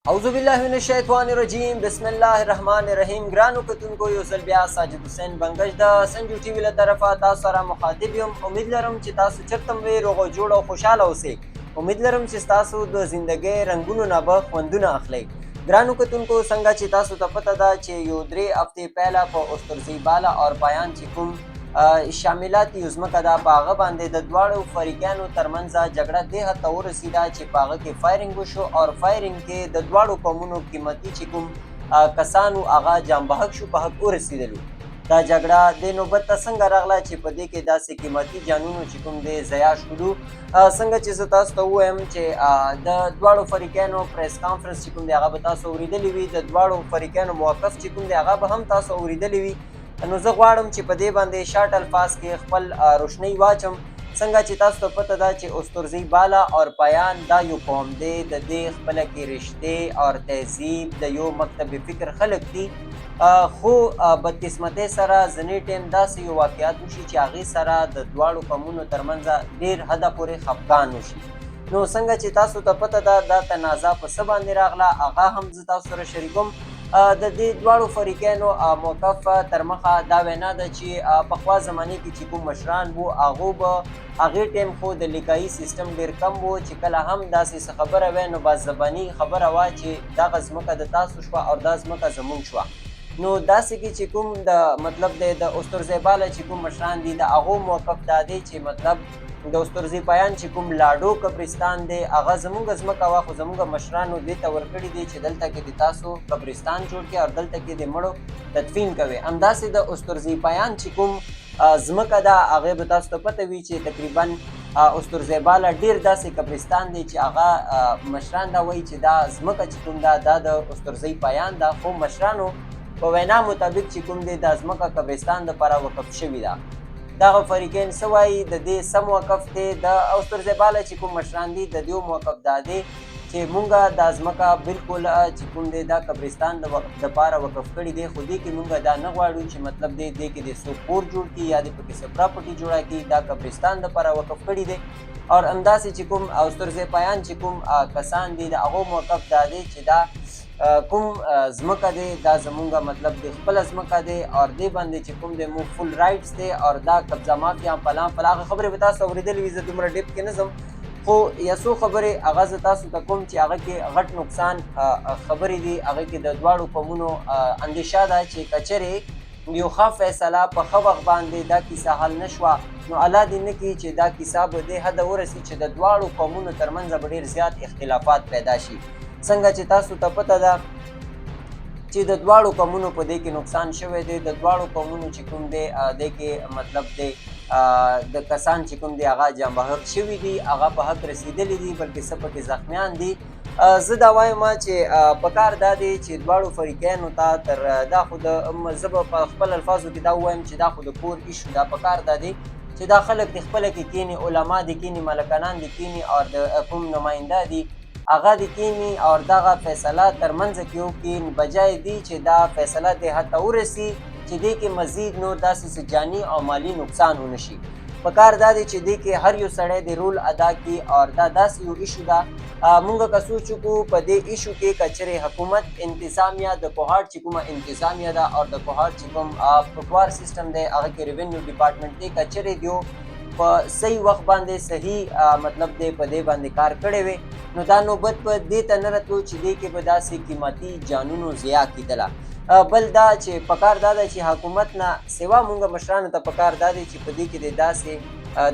اعوذ بالله من الشیطان الرجیم بسم الله الرحمن الرحیم. ګرانو کتونکو یو ځل بیا ساجد حسین بنګش د سنجو ټي وي له طرفه تاسو سره مخاطب یم. امید لرم چې تاسو چرته وئ روغ او جوړ او خوشحاله اوسئ. امید لرم چې تاسو د زندګۍ رنګونو نه به خوندونه اخلئ. ګرانو کتونکو څنګه چې تاسو ته پته ده چې یو 3 هفتې پهله په استرزی بالا اور پایان چې کوم شاملات یو ځمکه ده په هغه باندې د دواړو فریقانو ترمنځ جګړه دې حد ته ورسېده چې په هغه کې فایرنګ وشو او فایرنګ کې د دواړو قومونو قیمتي چې کوم کسانو هغه جان بحق شو، په حق ورسېدلو. دا جګړه دې نوبت ته څنګه راغله چې په دې کې داسې قیمتي جانونو چې کوم دی ضیاع شولو. څنګه چې زه تاسو ته ووایم چې د دواړو فریقانو پریس کانفرنس چې کوم دی هغه به تاسو اورېدلی وي، د دواړو فریقانو موقف چې کوم دی هغه به هم تاسو اورېدلی وي. نو زه غواړم چې په دې باندې شارټ الفاظ کې خپل روشنۍ واچم. څنګه چې تاسو ته پته ده چې استرزی بالا اور پایان دا یو قوم دی، د دې خپله کې رشتې اور تهذیب د یو مکتب فکر خلک دي، خو بدقسمتۍ سره ځینې ټایم داسې یو واقعات وشي چې هغې سره د دواړو قومونو ترمنځ ډېر حده پورې خفګان وشي. نو څنګه چې تاسو ته پته ده دا تنازع په څه باندې راغله، هغه هم زه تاسو سره شریکوم. د دې دواړو فریقانو موقف تر مخه دا وینا ده چې پخوا زمانې کې چې کوم مشران وو هغو به هغې ټایم خو د لیکایي سیسټم ډېر کم وو چې کله هم داسې څه خبره وی نو باز زباني خبره وه چې دغه ځمکه د تاسو شوه او دا ځمکه زموږ شوه. نو داسې کې چې کوم د مطلب دی د استرزی بالا چې کوم مشران دي د هغو موقف دا دی چې مطلب د استرزی پایان چې کوم لاډو قبرستان دی هغه زموږ ځمکه وه، خو زموږ مشرانو دې ته ورکړي دي چې دلته کې د تاسو قبرستان جوړ کړئ او دلته کې د مړو تدفین کوئ. همداسې د استرزی پایان چې کوم ځمکه ده هغې به تاسو ته پته وي چې تقریبا استرزی بالا ډېر داسې قبرستان دی چې هغه مشران دا وایي چې دا ځمکه چې کوم ده دا د استرزی پایان ده، خو مشرانو په وینا مطابق چې کوم دی دا ځمکه قبرستان دپاره وقف شوي ده. دغه فریقین څه وایي د دې څه موقف دی؟ د استرزی بالا چې کوم مشران دي د دې موقف دا دی چې مونږ دا ځمکه بالکل چې کوم دی دا قبرستان دپاره وقف کړي دی، خو دې کې مونږ دا نه غواړو چې مطلب دی دې کې د څوک کور جوړ کړي یا د پکې څه پراپرټي جوړه کړي، دا قبرستان دپاره وقف کړي دی. او همداسې چې کوم استرزی پایان چې کوم کسان دي د هغو موقف دا دی چې دا کوم ځمکه دی دا زمونږ مطلب د خپله ځمکه دی او دې باندې چې کوم دی مو فل رایټس دی او دا قبضه مافیا فلان فلان هغه خبرې به تاسو اورېدلې وي. زه دومره ډیپ کې نه ځم، خو یو څو خبرې هغه زه تاسو ته کوم چې هغه کې غټ نقصان خبرې دي. هغه کې د دواړو قومونو اندیشه ده چې که چېرې یو ښه فیصله په ښه وخت باندې دا کیسه حل نه شوه نو الله دې نه کړي چې دا کیسه به دې حده ورسي چې د دواړو قومونو ترمنځ به ډېر زیات اختلافات پیدا شي. څنګه چې تاسو ته پته ده چې د دواړو قومونو په دې کې نقصان شوی دی، د دواړو قومونو چې کوم دی دې کې مطلب دی د کسان چې کوم دی هغه جان بحق شوي دي، هغه په حق رسېدلي دي، بلکې څه پکې زخمیان دي. زه دا وایم چې پکار دا دی چې دواړو فریقینو ته تر دا خو د زه به په خپل الفاظو کې دا ووایم چې دا خو د کور ایشو دا پکار دا دی چې دا خلک د خپله کې کیني، علما دي کیني، ملکنان دي کیني او د کوم نماینده دي هغه دې کیني او دغه فیصله ترمنځ کې وکړي، بجای دی چې دا فیصله دې حد ته ورسي چې دې کې مزید نور داسې څه جاني او مالي نقصان ونه شي. پکار دا دی چې دې کې هر یو سړی د رول ادا کړي او دا داسې یو ایشو ده. مونږ که سوچ وکړو په دې ایشو کې که چېرې حکومت انتظامیه د کوهاټ چې کومه انتظامیه ده او د کوهاټ چې کوم پټوار سیسټم دی هغه کې ریونیو ډپارټمنټ دی، که چېرې دیو په صحیح وخت باندې صحیح مطلب دی په دې باندې کار کړی وی نو دا نوبت په دې ته نه راتلو چې دې کې به داسې قیمتي جانونو ضیاع کېدله. بل دا چې پکار دا ده چې حکومت نه سوا مونږ مشرانو ته پکار دا دی چې په دې کې د داسې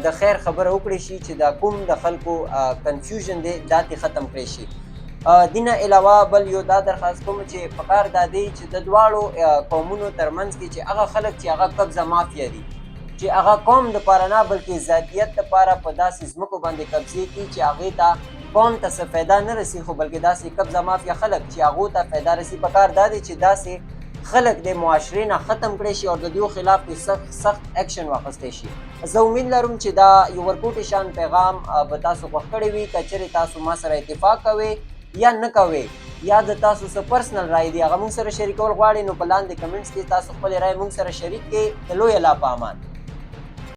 د خیر خبره وکړی شي چې دا کوم د خلکو کنفیوژن دی دا ترې ختم کړی شي. دینه علاوه بل یو دا درخواست کوم چې پکار دا دی چې د دواړو قومونو ترمنځ کې چې هغه خلک چې هغه قبضه مافیا دي چې هغه قوم دپاره نه بلکې ذاتیت دپاره په داسې ځمکو باندې قبضې کړي چې هغې ته قوم ته څه فایده نه رسي، خو بلکې داسې قبضه مافیا خلک چې هغو ته فایده رسي. پکار دا دی چې داسې خلک د معاشرې نه ختم کړی شي او د دوی خلاف سخت اکشن واخیستی شي. زه امید لرم چې دا یو ورکوټې شان پیغام به تاسو خوښ کړی وي. که چېرې تاسو ما سره اتفاق کوئ یا نه کوئ یا د تاسو څه پرسنل رای دی هغه موږ سره شریکول غواړئ نو په لاندې کمنټس کې تاسو خپلې رای موږ سره شریک کړئ. د لوی الله په امان.